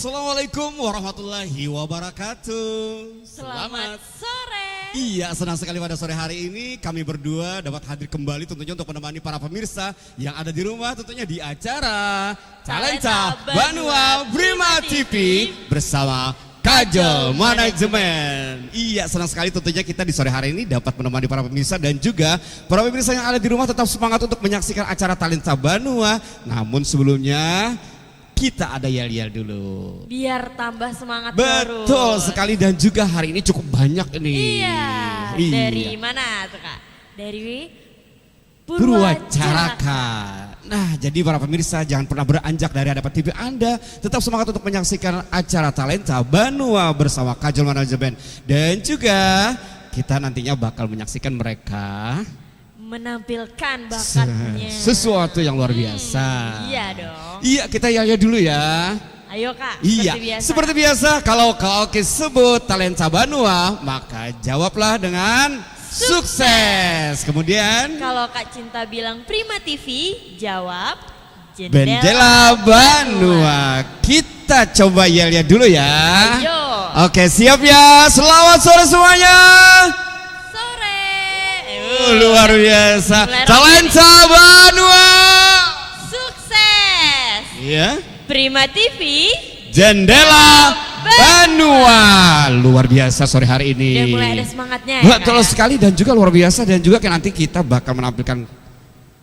Assalamualaikum warahmatullahi wabarakatuh. Selamat sore. Iya, senang sekali pada sore hari ini kami berdua dapat hadir kembali tentunya untuk menemani para pemirsa yang ada di rumah tentunya di acara Talenta Banua Prima TV bersama Kajol Manajemen. Iya, senang sekali tentunya kita di sore hari ini dapat menemani para pemirsa dan juga para pemirsa yang ada di rumah tetap semangat untuk menyaksikan acara Talenta Banua. Namun sebelumnya kita ada yel-yel dulu. Biar tambah semangat. Betul sekali dan juga hari ini cukup banyak ini. Iya. Dari mana tuh Kak? Dari Purwacaraka. Nah, jadi para pemirsa jangan pernah beranjak dari hadapan TV Anda. Tetap semangat untuk menyaksikan acara Talenta Banua bersama Kajol Manajemen. Dan juga kita nantinya bakal menyaksikan mereka menampilkan bakatnya. Sesuatu yang luar biasa. Iya dong. Iya, kita yaya dulu ya. Ayo Kak, iya, seperti biasa kalau karaoke sebut Talenta Banua, maka jawablah dengan sukses. Kemudian kalau Kak Cinta bilang Prima TV, jawab Jendela Banua. Kita coba yel-ya dulu ya. Ayo. Oke, siap ya. Selamat sore semuanya. Luar biasa. Talenta Banua. Sukses. Iya. Prima TV. Jendela Banua. Luar biasa sore hari ini. Udah mulai ada semangatnya. Betul sekali dan juga luar biasa dan juga nanti kita bakal menampilkan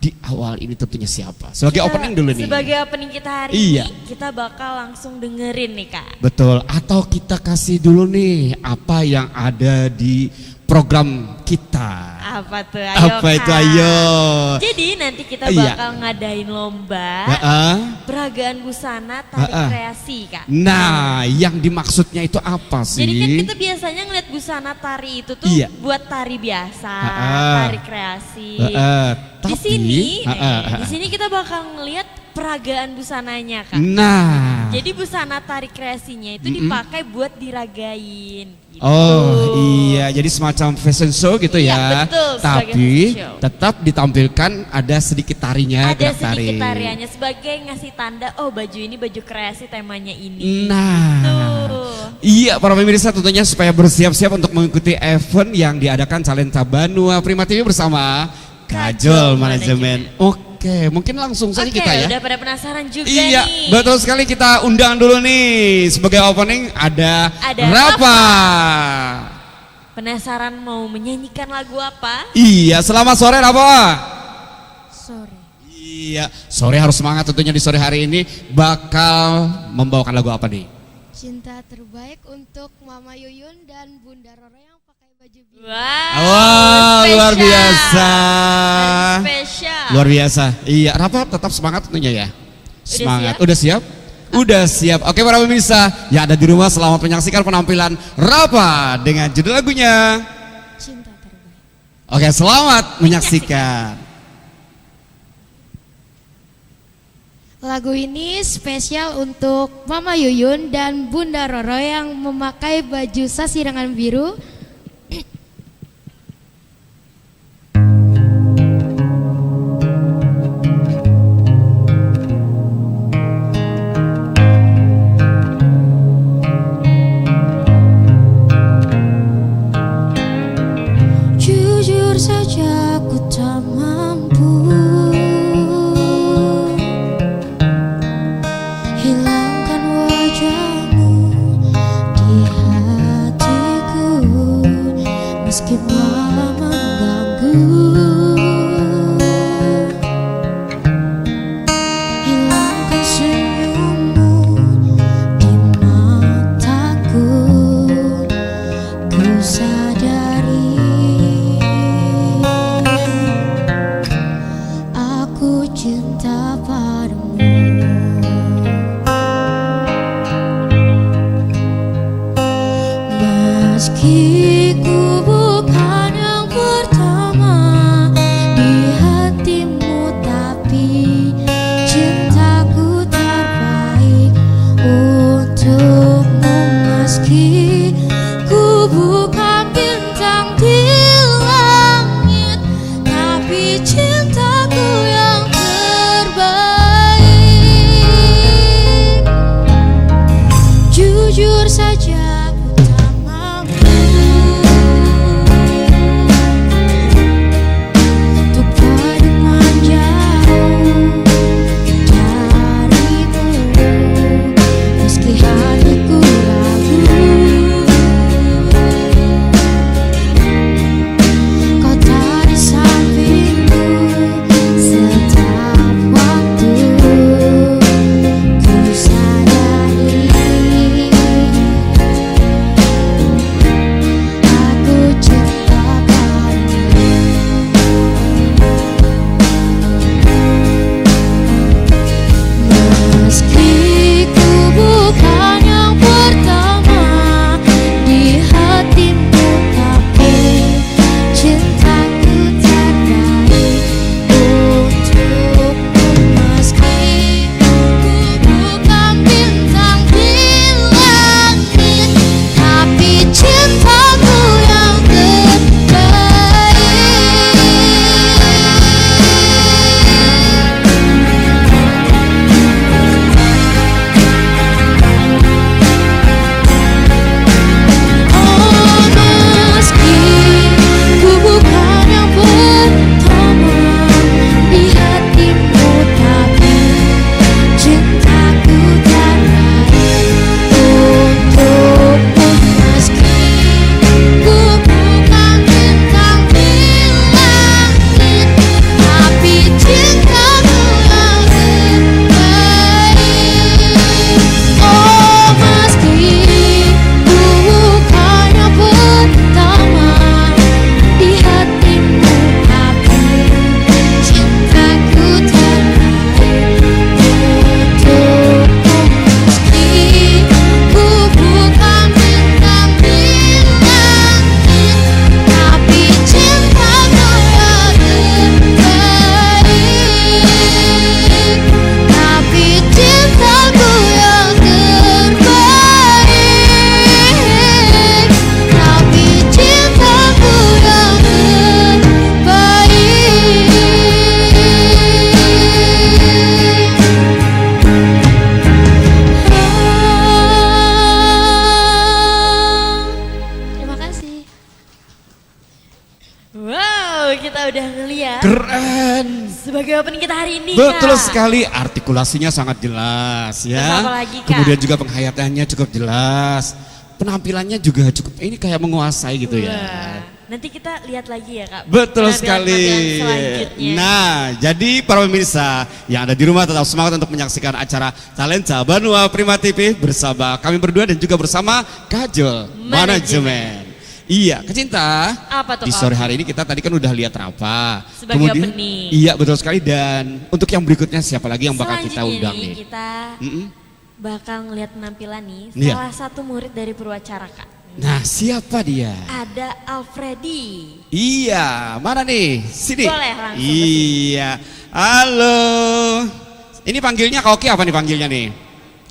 di awal ini tentunya siapa. Sebagai opening dulu nih. Sebagai opening kita hari iya. ini kita bakal langsung dengerin nih Kak. Betul, atau kita kasih dulu nih apa yang ada di program kita. Apa tuh? Ayo apa Kak. itu ayo. Jadi nanti kita bakal ngadain lomba peragaan busana tari kreasi Kak. Nah, yang dimaksudnya itu apa sih? Jadi kan kita biasanya ngeliat busana tari itu tuh buat tari biasa, tari kreasi. Di sini kita bakal ngeliat peragaan busananya Kak. Nah, jadi busana tari kreasinya itu dipakai buat diragain. Gitu. Oh iya, jadi semacam fashion show gitu ya. Betul, tapi tetap ditampilkan ada sedikit tarinya. Ada sedikit tariannya sebagai ngasih tanda, oh baju ini baju kreasi temanya ini. Nah, iya para pemirsa tentunya supaya bersiap-siap untuk mengikuti event yang diadakan Talenta Banua Prima TV bersama Kajol Manajemen. Oke, mungkin langsung saja kita ya. Udah pada penasaran juga iya, nih. Betul sekali, kita undang dulu nih sebagai opening ada Rafa. Penasaran mau menyanyikan lagu apa? Iya, selamat sore Rafa. Sore. Iya, sore harus semangat tentunya di sore hari ini bakal membawakan lagu apa nih? Cinta terbaik untuk Mama Yuyun dan Bunda Roro yang pakai baju biru. Wow, luar biasa. Spesial. Luar biasa. Iya, Rafa tetap semangat tentunya ya. Semangat. Udah siap? Udah siap. Oke para pemirsa yang ada di rumah, selamat menyaksikan penampilan Rafa dengan judul lagunya Cinta Terbaik. Oke, selamat menyaksikan. Lagu ini spesial untuk Mama Yuyun dan Bunda Roro yang memakai baju sasirangan biru. Jujur saja aku tak mampu hilangkan wajahmu di hatiku, meski malah mengganggu. Hilangkan senyummu di mataku, ku sadari aku cinta padamu. Meski ku bukan yang pertama di hatimu, tapi cintaku terbaik untukmu. Meski ku bukan bintang di langit, tapi cintaku yang terbaik. udah ngeliat. Keren. Sebagai opening kita hari ini, Betul Kak. sekali, artikulasinya sangat jelas ya. Terus apa lagi, Kak? Kemudian juga penghayatannya cukup jelas. Penampilannya juga cukup, ini kayak menguasai gitu ya. Nanti kita lihat lagi ya, Kak. Betul penampilan sekali. selanjutnya. Nah, jadi para pemirsa yang ada di rumah tetap semangat untuk menyaksikan acara Talenta Banua Prima TV bersama kami berdua dan juga bersama Kajol Manajemen. Iya, Kecinta. Apa tuh, di Kak? sore hari ini kita tadi kan udah lihat Rafa. Sebagai opening. Iya, betul sekali. Dan untuk yang berikutnya siapa lagi yang bakal kita Selanjutnya undang nih, nih? kita bakal ngeliat penampilan nih Iya. salah satu murid dari Purwacara, Kak. Nah, siapa dia? Ada Alfredi. Iya, mana nih? Sini. Boleh langsung ke Iya. Halo. Ini panggilnya Koki apa nih panggilnya nih?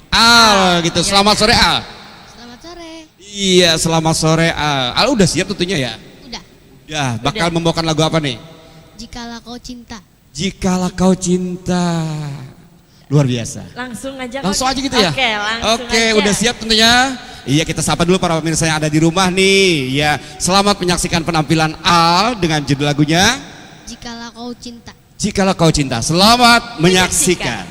Al gitu. Selamat sore Al. Selamat sore. Iya, selamat sore Al. Al udah siap tentunya ya? Udah. Ya, bakal membawakan lagu apa nih? Jikalau kau cinta. Jikalau kau cinta. Luar biasa. Langsung aja. Langsung Kak. aja gitu ya? Oke, langsung Oke, aja. udah siap tentunya. Iya, kita sapa dulu para pemirsa yang ada di rumah nih. Ya, selamat menyaksikan penampilan Al dengan judul lagunya Jikalau kau cinta. Jikalau Kau Cinta. Selamat menyaksikan.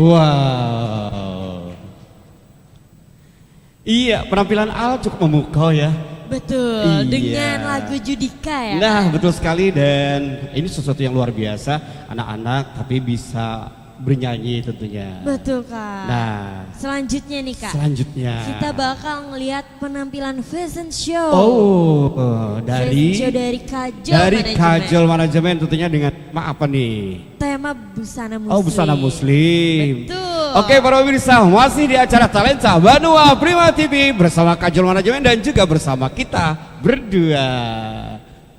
Wow. Iya, penampilan Al cukup memukau ya. Betul, Iya. dengan lagu Judika ya. Nah, betul sekali, dan ini sesuatu yang luar biasa, anak-anak tapi bisa bernyanyi tentunya. Betul Kak. Nah, Selanjutnya nih Kak, selanjutnya kita bakal ngelihat penampilan fashion show. Dari Fashion show dari Kajol dari Manajemen. Kajol Manajemen tentunya dengan apa nih? Tema busana muslim. Oh, busana muslim. Betul. Oke para pemirsa, masih di acara Talenta Banua Prima TV bersama Kajol Manajemen dan juga bersama kita berdua.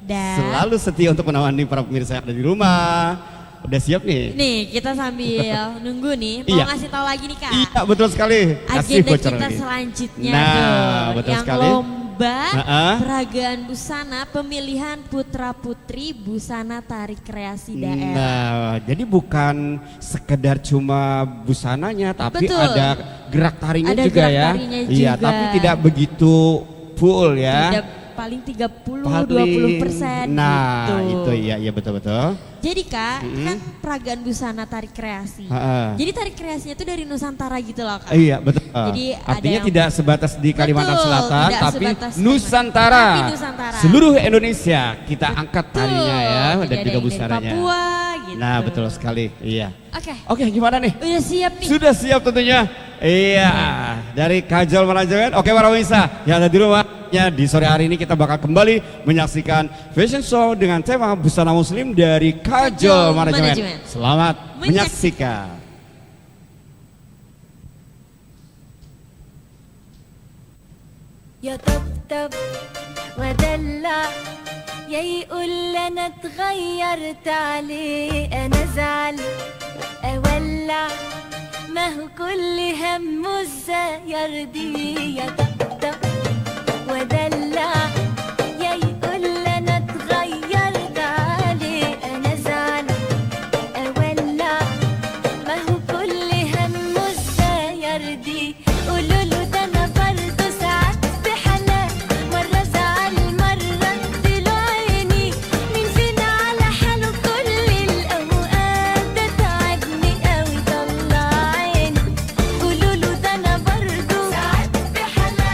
Dan Selalu setia untuk menemani para pemirsa yang ada di rumah. Udah siap nih? nih kita sambil nunggu nih, mau Iya. ngasih tahu lagi nih Kak. Iya, betul sekali. Kasih Agenda bocor kita lagi. selanjutnya Nah, tuh, betul yang sekali. lomba Nah, peragaan busana pemilihan putra putri busana tari kreasi daerah. Nah, jadi bukan sekedar cuma busananya, tapi Betul. ada gerak tarinya Ada juga gerak ya. tarinya Iya, juga. tapi tidak begitu full ya. Tidak paling 30-20%. Nah, gitu. itu iya betul-betul. Jadi Kak, kan peragaan busana tari kreasi. Ha-ha. Jadi tari kreasinya tuh dari Nusantara gitu loh Kak. Iya betul. Jadi ada artinya yang- tidak sebatas di Kalimantan Betul, Selatan, tidak tapi sebatas Nusantara. Tapi Nusantara. Seluruh Indonesia kita angkat Betul. tarinya ya, Jadi dan ada juga yang dari busananya. Papua gitu. Nah, betul sekali. Iya. Oke, Oke, gimana nih? udah siap nih. Sudah siap tentunya. Iya, dari Kajol Manajemen. Oke para pemirsa yang ada di rumahnya, di sore hari ini kita bakal kembali menyaksikan fashion show dengan tema busana muslim dari Kajol Manajemen. Selamat menyaksikan. يا طبطب ودلع يا يقول انا اتغيرت عليه انا ازعل اولع ما هو كل همه ازاي يرضيه يا طبطب ودلع يا يقول انا اتغيرت عليه انا ازعل اولع ما هو كل همه ازاي يرضيه قولوا له ده انا برضه ساعات بحنان مره ازعل مره اديله عيني مين فينا على حاله كل الاوقات ده تعبني قوي طلع عيني قولوا له ده انا برضه ساعات بحنان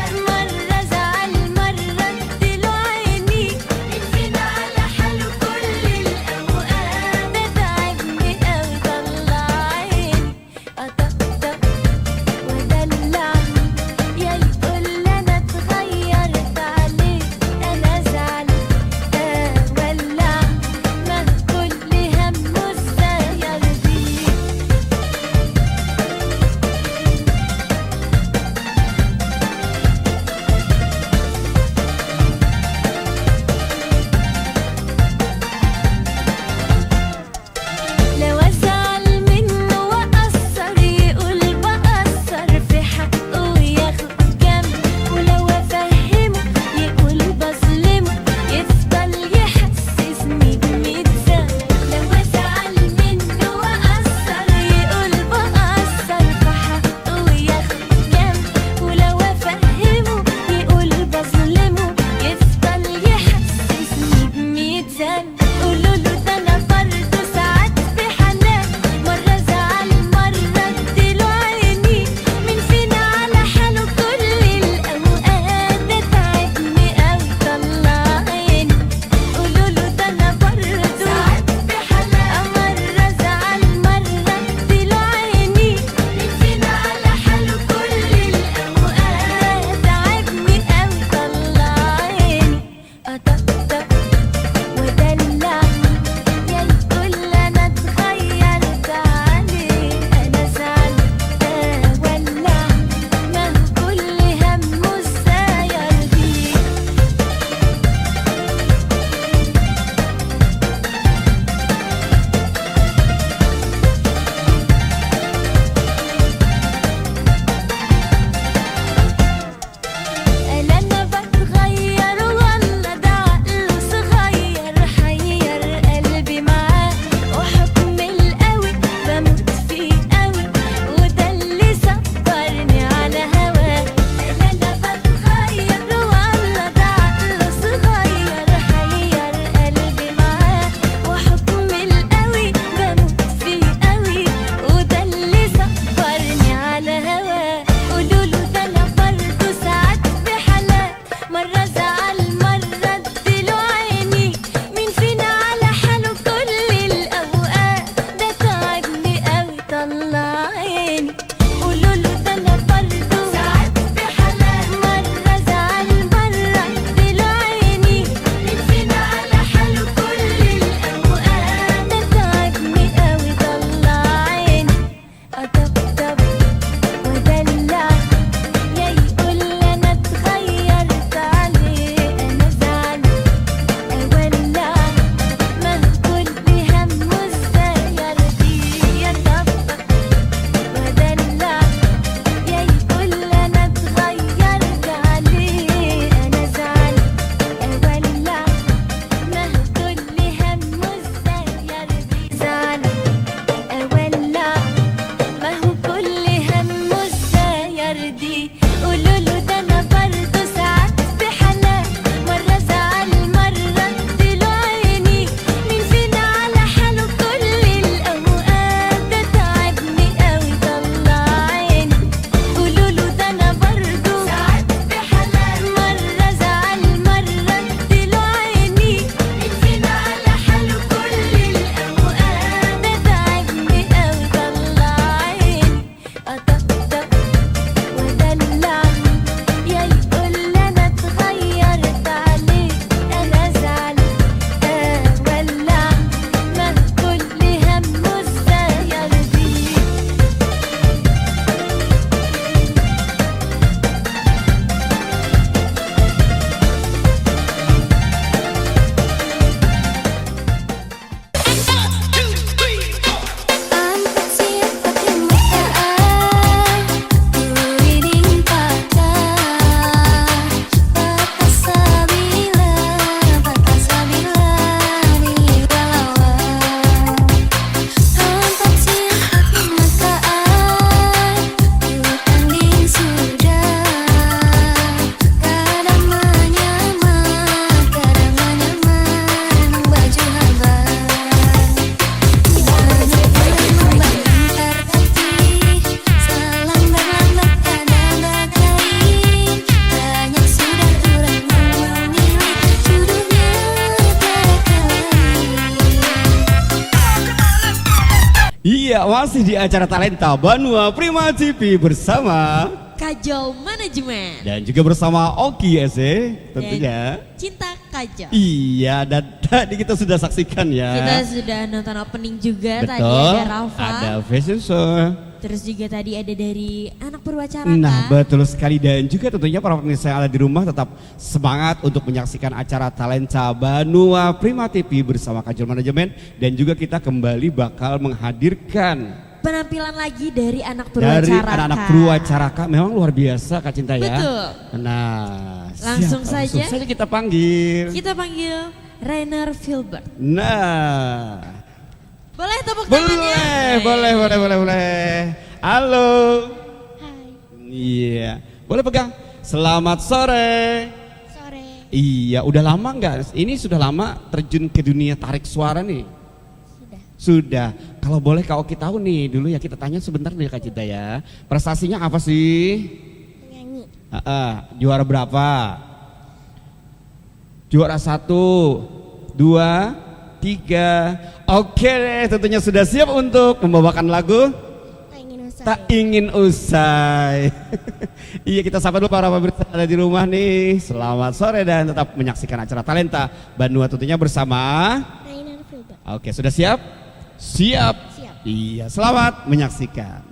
Iya, masih di acara Talenta Banua Prima TV bersama Kajol Manajemen dan juga bersama Oki SE tentunya. Dan Cinta Kajol. Iya, dan tadi kita sudah saksikan ya. Kita sudah nonton opening juga. Betul, tadi ada Rafa. ada fashion show. Terus juga tadi ada dari Anak Purwacaraka. Nah, betul sekali, dan juga tentunya para pemirsa yang ada di rumah tetap semangat untuk menyaksikan acara Talenta Banua Prima TV bersama Kajol Manajemen, dan juga kita kembali bakal menghadirkan penampilan lagi dari Anak Purwacaraka. Dari anak-anak Purwacaraka, memang luar biasa Kak Cinta ya. Betul. Nah, langsung saja kita panggil. Kita panggil Rainer Filbert. Nah, boleh tepuk tangannya? Boleh. Halo. Hai. Iya, boleh pegang. Selamat sore. Sore. Iya, udah lama nggak? Ini sudah lama terjun ke dunia tarik suara nih? Sudah. Kalau boleh Kak Oki tahu nih, dulu ya kita tanya sebentar nih Kak Cinta ya. Prestasinya apa sih? Nyanyi. Juara berapa? Juara 1, 2, 3. Oke deh, tentunya sudah siap untuk membawakan lagu Tak Ingin Usai. Iya, kita sapa dulu para pemirsa ada di rumah nih. Selamat sore dan tetap menyaksikan acara Talenta Banua tentunya bersama Rainer Filbert. Oke, sudah siap? Siap. Iya, selamat menyaksikan.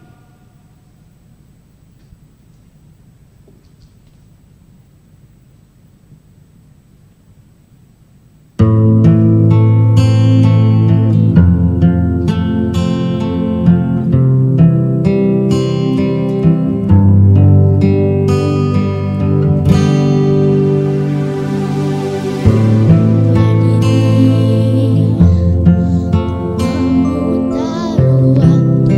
Memutar waktu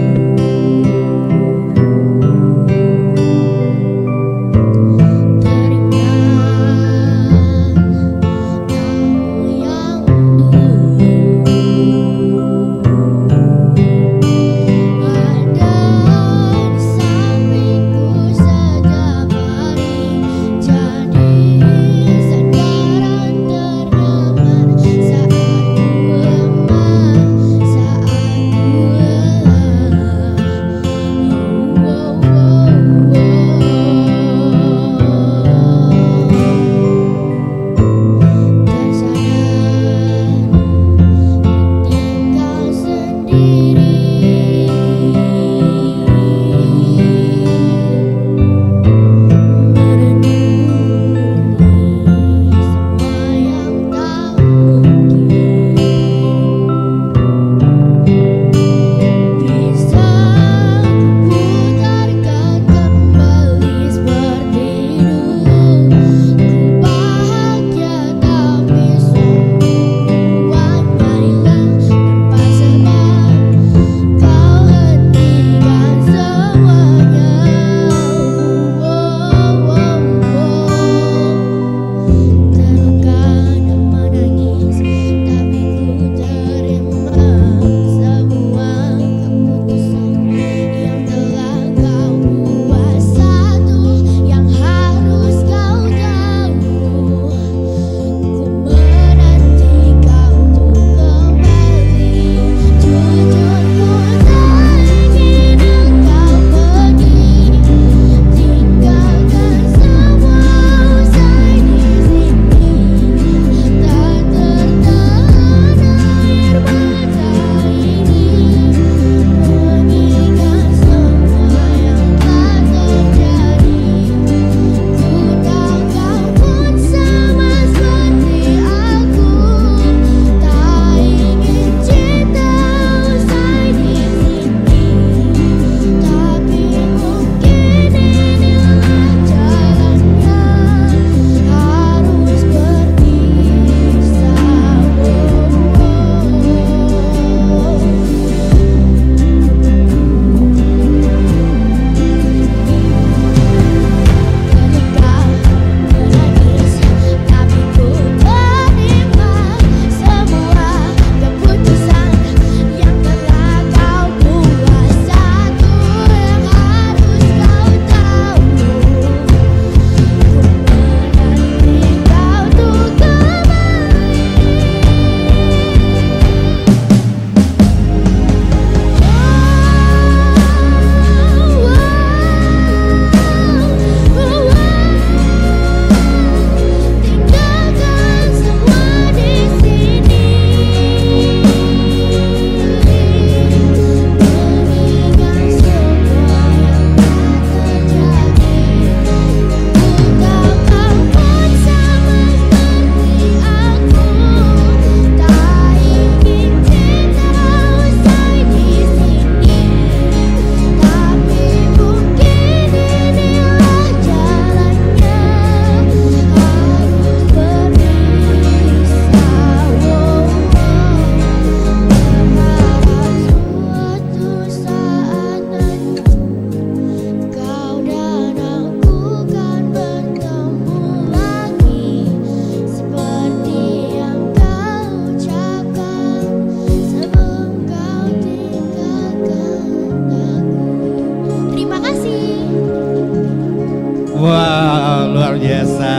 biasa.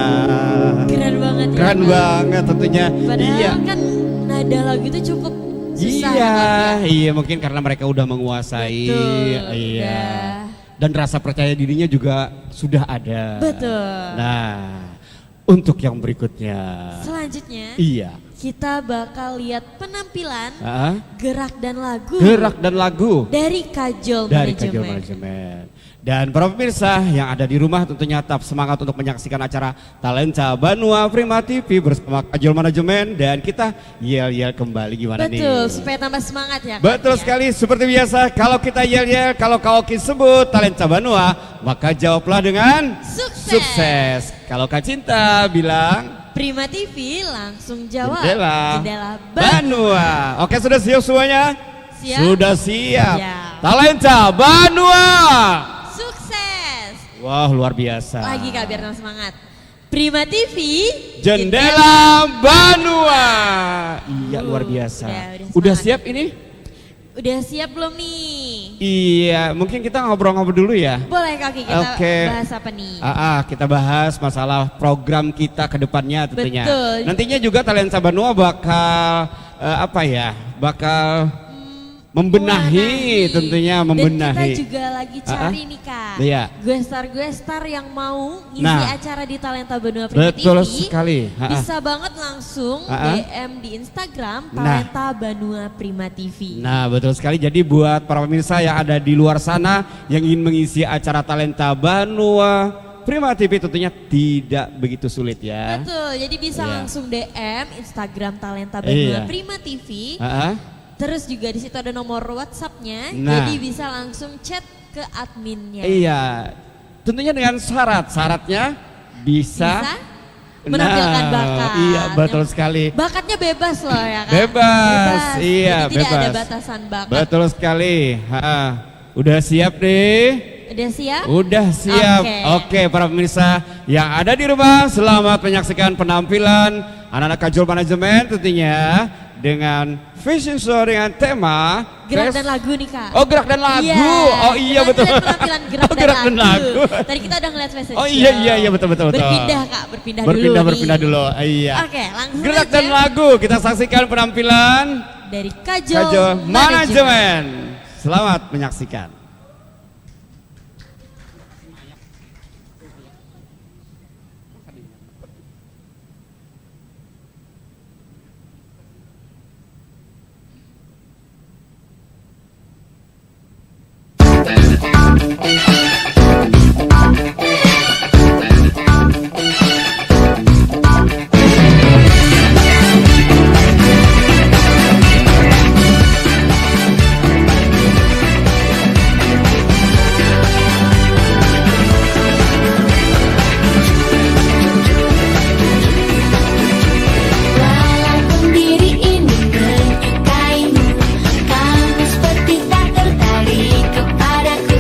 Keren banget ya. Keren banget tentunya. Padahal kan nada lagu itu cukup susah. Iya, mungkin karena mereka udah menguasai. Betul, iya. udah. Dan rasa percaya dirinya juga sudah ada. Betul. Nah, untuk yang berikutnya. Selanjutnya. Iya. Kita bakal lihat penampilan gerak dan lagu. Gerak dan lagu dari Kajol dari Manajemen. Kajol Manajemen. Dan para pemirsa yang ada di rumah tentunya tetap semangat untuk menyaksikan acara Talenta Banua Prima TV bersama Kajol Manajemen dan kita yel-yel kembali gimana nih? Betul, supaya tambah semangat ya. Betul sekali, seperti biasa kalau kita yel-yel, kalau kau sebut Talenta Banua, maka jawablah dengan sukses. Kalau Kak Cinta bilang Prima TV langsung jawab Jendela Banua. Oke, sudah siap semuanya? Siap? Sudah siap. Siap. Talenta Banua. Sukses. Wah, luar biasa. Lagi Kak biar tambah semangat. Prima TV Jendela Banua. Iya, luar biasa. Udah semangat. siap ini? Udah siap belum nih? Iya, mungkin kita ngobrol-ngobrol dulu ya. Boleh Kaki, kita bahas apa nih? Kita bahas masalah program kita ke depannya tentunya. Betul. Nantinya juga Talenta Banua bakal bakal membenahi tentunya membenahi. Dan kita juga lagi cari nih Kak. Iya. Gue-star yang mau ngisi acara di Talenta Banua Prima Betul TV. sekali. Bisa banget langsung DM di Instagram Talenta Banua Prima TV. Nah, betul sekali. Jadi buat para pemirsa yang ada di luar sana yang ingin mengisi acara Talenta Banua Prima TV tentunya tidak begitu sulit ya. Betul. Jadi bisa langsung DM Instagram Talenta Banua Prima TV. Terus juga di situ ada nomor WhatsApp-nya, jadi bisa langsung chat ke adminnya. Iya, tentunya dengan syaratnya bisa menampilkan bakat. Iya, betul sekali. Bakatnya bebas loh ya kan? Bebas, iya jadi bebas. tidak ada batasan bakat. Betul sekali. Udah siap nih? Udah siap? Udah siap. Oke, para pemirsa yang ada di rumah, selamat menyaksikan penampilan anak-anak Kajol Manajemen tentunya dengan fashion show dengan tema gerak dan lagu nih Kak. Oh, gerak dan lagu. Yeah. Oh iya betul. Penampilan gerak, dan lagu. Tadi kita udah ngeliat fashion show. Oh iya betul. Berpindah Kak, berpindah dulu. Iya. Oke, langsung gerak aja. dan lagu kita saksikan penampilan dari Kajol Manajemen. Selamat menyaksikan. Walaupun diri ini menyukaimu, kamu seperti tak tertarik kepadaku.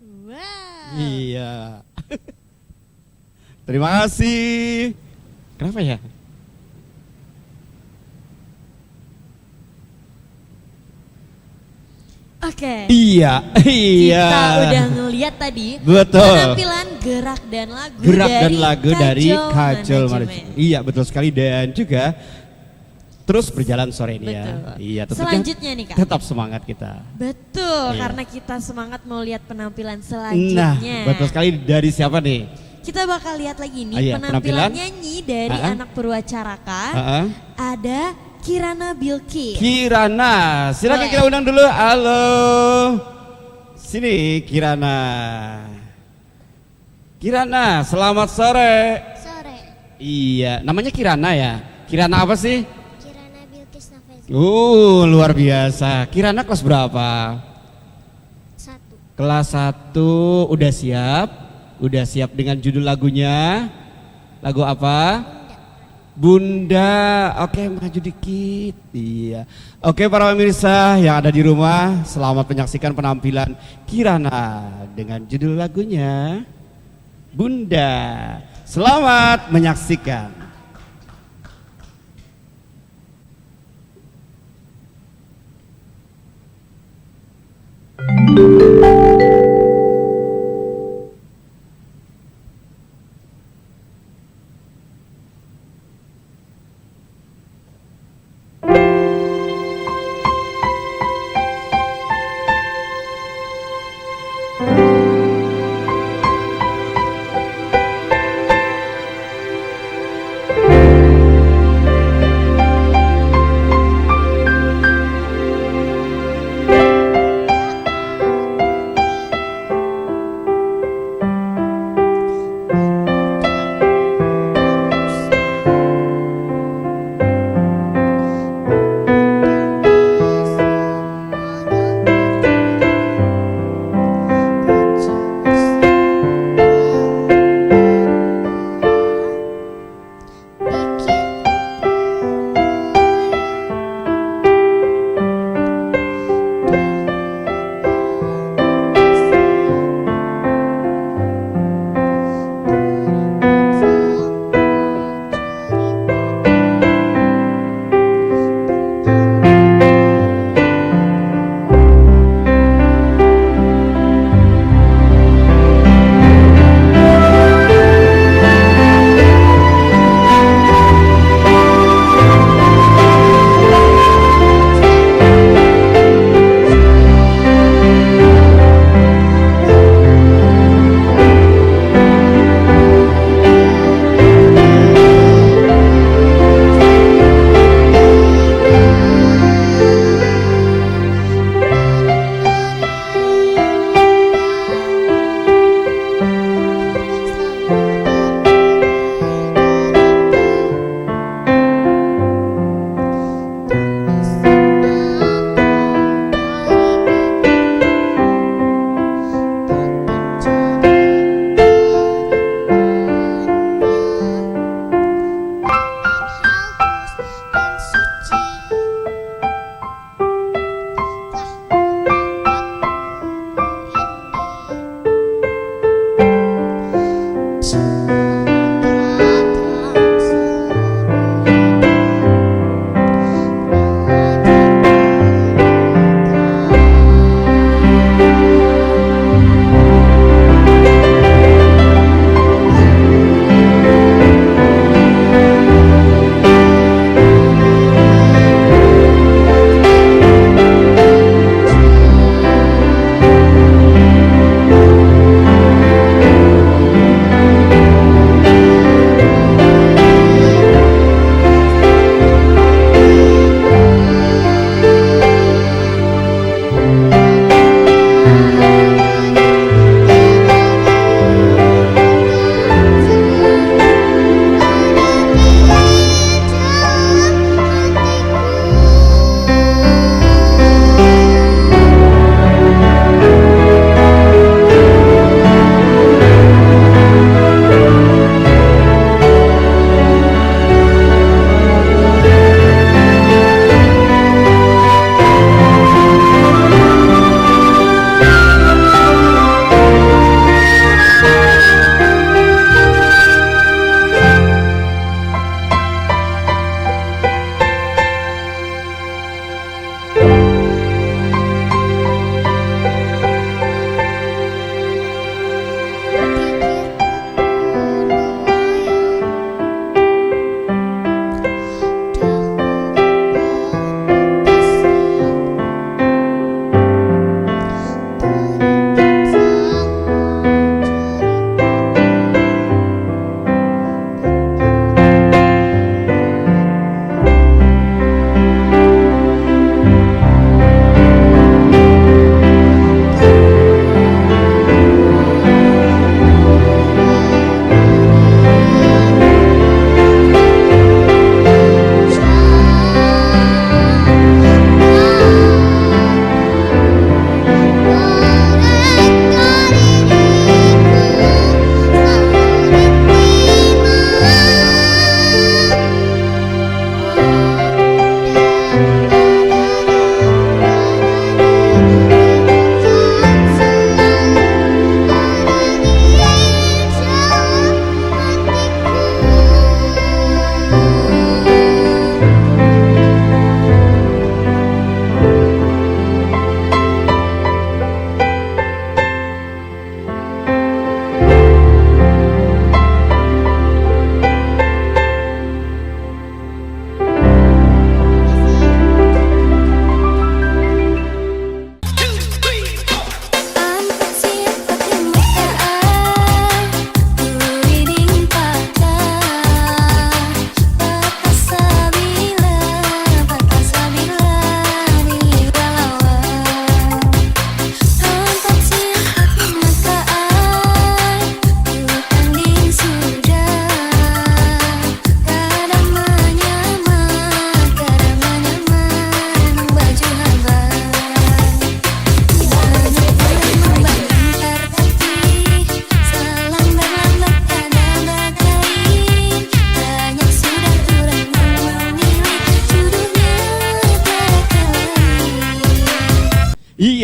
Wow. Iya. Terima kasih. Kenapa ya? Oke. Iya. Kita udah ngeliat tadi. Betul. Penampilan gerak dan lagu dari Kajol Manajemen. Manajemen. Iya, betul sekali, dan juga terus berjalan sore ini ya. Betul. Iya, tentunya Selanjutnya nih Kak. tetap semangat kita. Betul, Iya. karena kita semangat mau lihat penampilan Nah, selanjutnya. betul sekali, dari siapa nih? Kita bakal lihat lagi nih Iya, penampilan penampilan? nyanyi dari anak Purwacaraka. Ada Kirana Bilkis. Kirana, silakan Boleh. kita undang dulu. Halo. Sini Kirana. Kirana, selamat sore. Sore, Iya, namanya Kirana ya. Kirana apa sih? Kirana Bilkis Nafeza. Luar biasa. Kirana kelas berapa? 1. Kelas 1, udah siap? Udah siap dengan judul lagunya? Lagu apa? Bunda. Oke, maju dikit. Iya. Oke, para pemirsa yang ada di rumah, selamat menyaksikan penampilan Kirana dengan judul lagunya Bunda. Selamat menyaksikan. Ku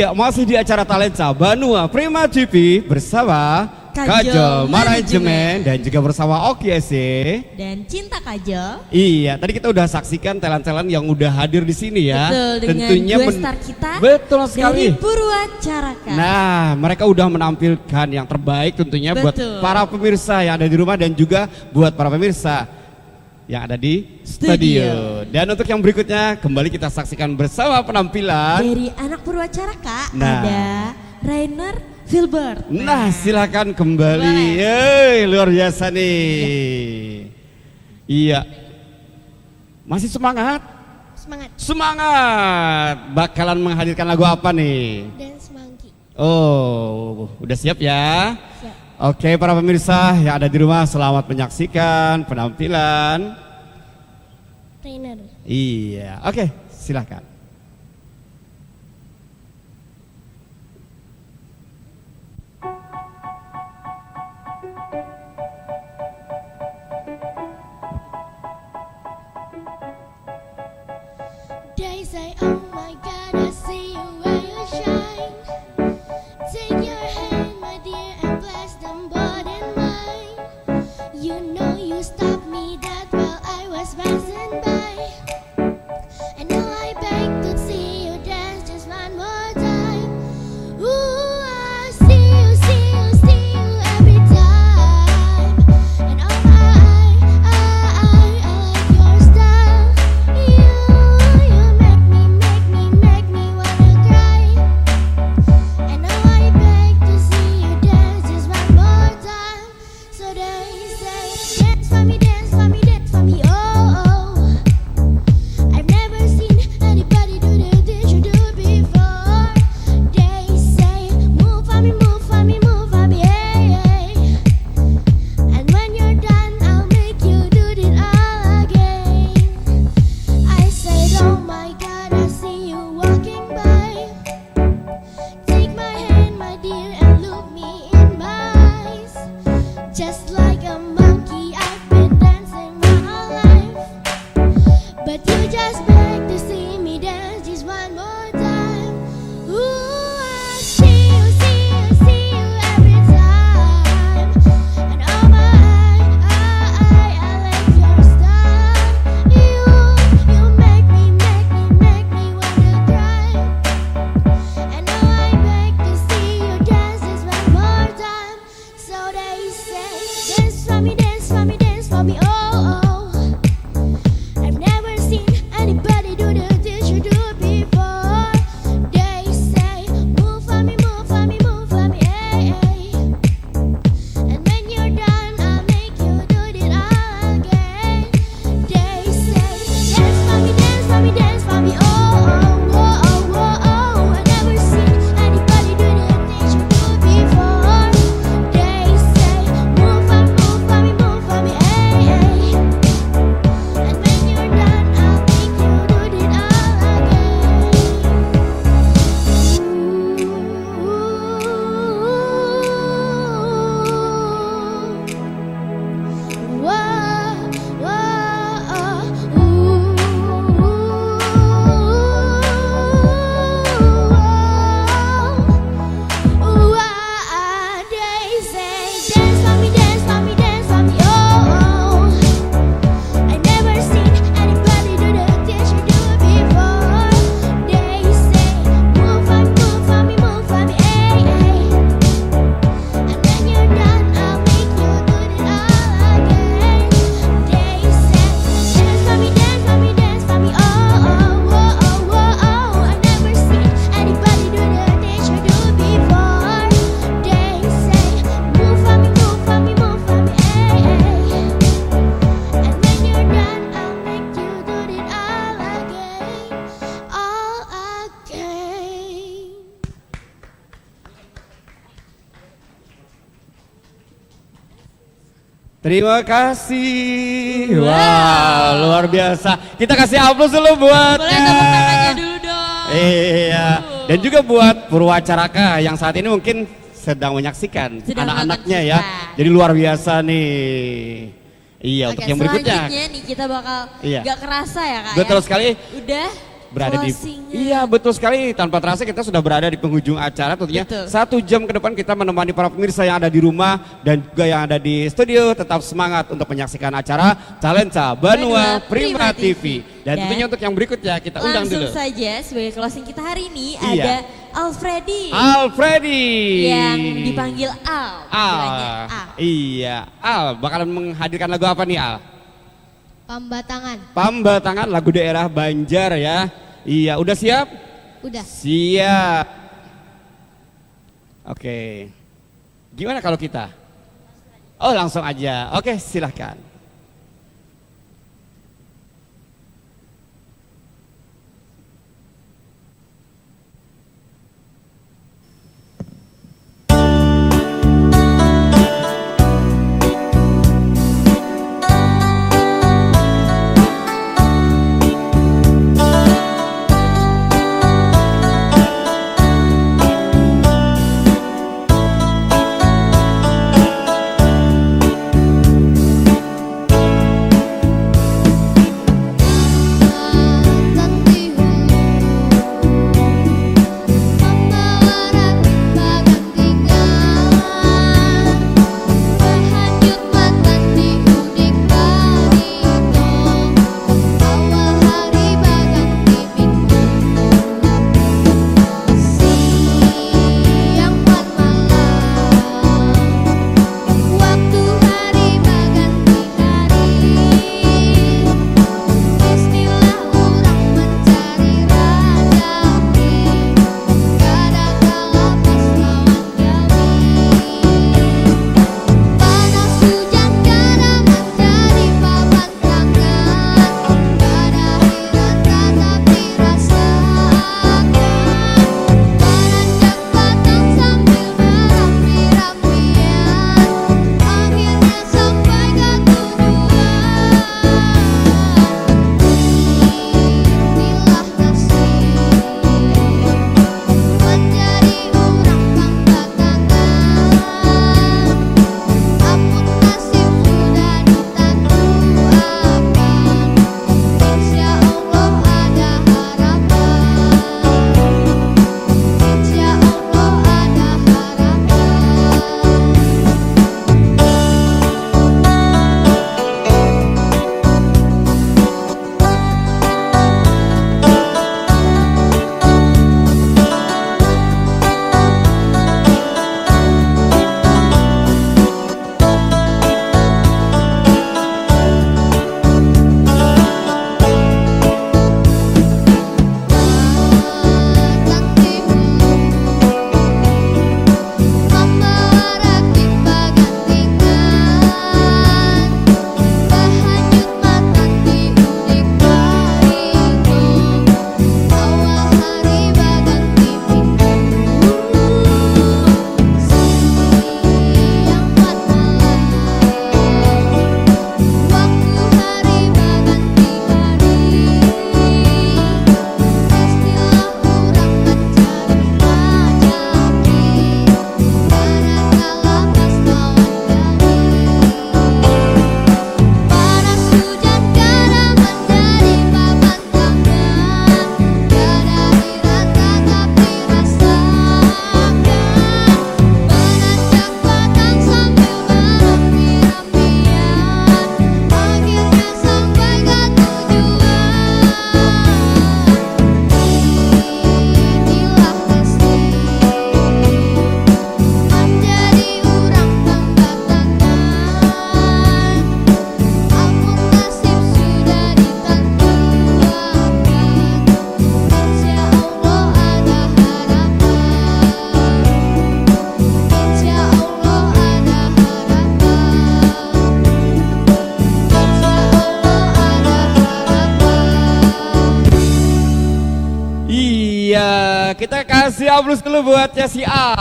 Iya, masih di acara Talenta Banua Prima TV bersama Kajol Manajemen dan juga bersama Oki SC dan Cinta Kajol. Iya, tadi kita udah saksikan talent-talent yang udah hadir di sini ya. Betul, dengan tentunya dua star kita. Betul sekali. Dari Purwacaraka. Nah, mereka udah menampilkan yang terbaik tentunya buat Betul. para pemirsa yang ada di rumah dan juga buat para pemirsa yang ada di studio. Dan untuk yang berikutnya kembali kita saksikan bersama penampilan dari anak Purwacaraka Nah. ada Rainer Filbert. Nah, silakan kembali. Luar biasa nih. Iya. Masih semangat? Semangat. Semangat. Bakalan menghadirkan lagu apa nih? Dance Monkey. Oh, udah siap ya? Siap. Oke, para pemirsa yang ada di rumah, selamat menyaksikan penampilan Trainer. Iya, oke, silakan. They say, oh my God, I see you where you shine. Take your hand, my dear, and bless them both in mine. You know you stopped me that while I was passing by. And now I beg to see you dance just one more time. Ooh, I see you every time. And oh my, I like your style. You make me wanna cry. And now I beg to see you dance just one more time. So they say, dance for me, dance for me, dance for me, oh. I've never seen anybody do the things you do before. They say, move for me, move for me, move for me, hey. And when you're done, I'll make you do it all again. I said, oh my God, I see you walking by. Take my hand, my dear, and look me in my eyes. Just like a monkey, I've been dancing my whole life. But you just beg to see me dance just one more time. Ooh, I see you every time. And oh my, I like your style. You make me wanna cry. And now I beg to see you dance just one more time. So they say, dance for me, dance for me, dance for me, oh. I've never seen anybody do the things you do before. They say, move for me, move for me, move for me, hey. And when you're done, I'll make you do it all again. They say, dance for me, dance for me, dance for me, oh. I've never seen anybody do the things you do before. They say, move for me, move for me, hey. And when you're done, I'll make you do it all again. They say, dance for me, dance for me, dance for me, oh. I've never seen anybody do the things you do before. They say, move for me, hey. And when you're done, I'll make you do it all again. They say, dance for me, dance for me, dance for me, oh. I've never seen anybody do the things you do before. They say, move for me, hey. And when you're done, I'll make you do it all again. Terima kasih. Wah, luar biasa. Kita kasih aplaus dulu buat Boleh tepuk tangannya dulu dong. Iya. Dan juga buat Purwacaraka yang saat ini mungkin sedang menyaksikan Sedang anak-anaknya nonton ya. kita. Jadi luar biasa nih. Iya, untuk Oke, yang berikutnya. selanjutnya nih kita bakal Iya. gak kerasa ya Kak Betul ya. sekali. Udah berada di iya betul sekali, tanpa terasa kita sudah berada di penghujung acara tentunya. Betul. 1 jam ke depan kita menemani para pemirsa yang ada di rumah dan juga yang ada di studio tetap semangat untuk menyaksikan acara Talenta Banua Prima TV. Dan tentunya untuk yang berikutnya kita undang dulu. Langsung saja sebagai closing kita hari ini ada Alfredi. Yang dipanggil Al. Iya, Al bakalan menghadirkan lagu apa nih Al? Pambatangan. Pambatangan, lagu daerah Banjar ya. Iya, udah siap? Udah. Siap. Oke. Gimana kalau kita? Oh, langsung aja. Oke, silahkan. Kita kasih aplaus dulu buat si A.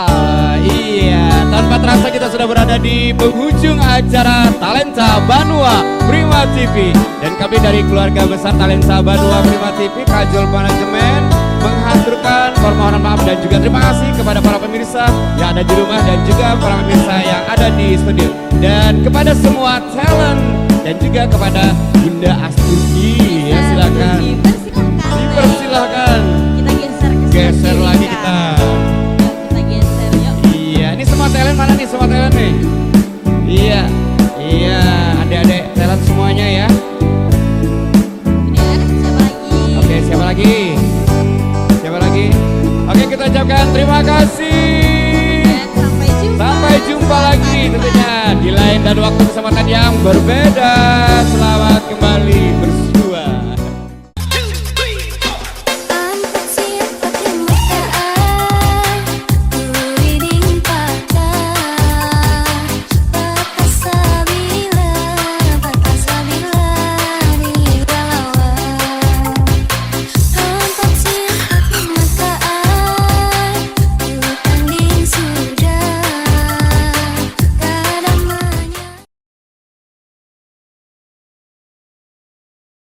Iya, tanpa terasa kita sudah berada di penghujung acara Talenta Banua Prima TV. Dan kami dari keluarga besar Talenta Banua Prima TV, Kajol Manajemen, menghaturkan permohonan maaf dan juga terima kasih kepada para pemirsa yang ada di rumah dan juga para pemirsa yang ada di studio. Dan kepada semua talent dan juga kepada Bunda Astuti, ya silakan. Dipersilahkan talent mana nih, semua talent nih? Iya, iya, adik-adik talent semuanya ya. Siapa lagi? Oke, siapa lagi? Siapa lagi? Oke, kita ucapkan terima kasih. Dan sampai jumpa. Sampai jumpa lagi tentunya di lain dan waktu kesempatan yang berbeda. Selamat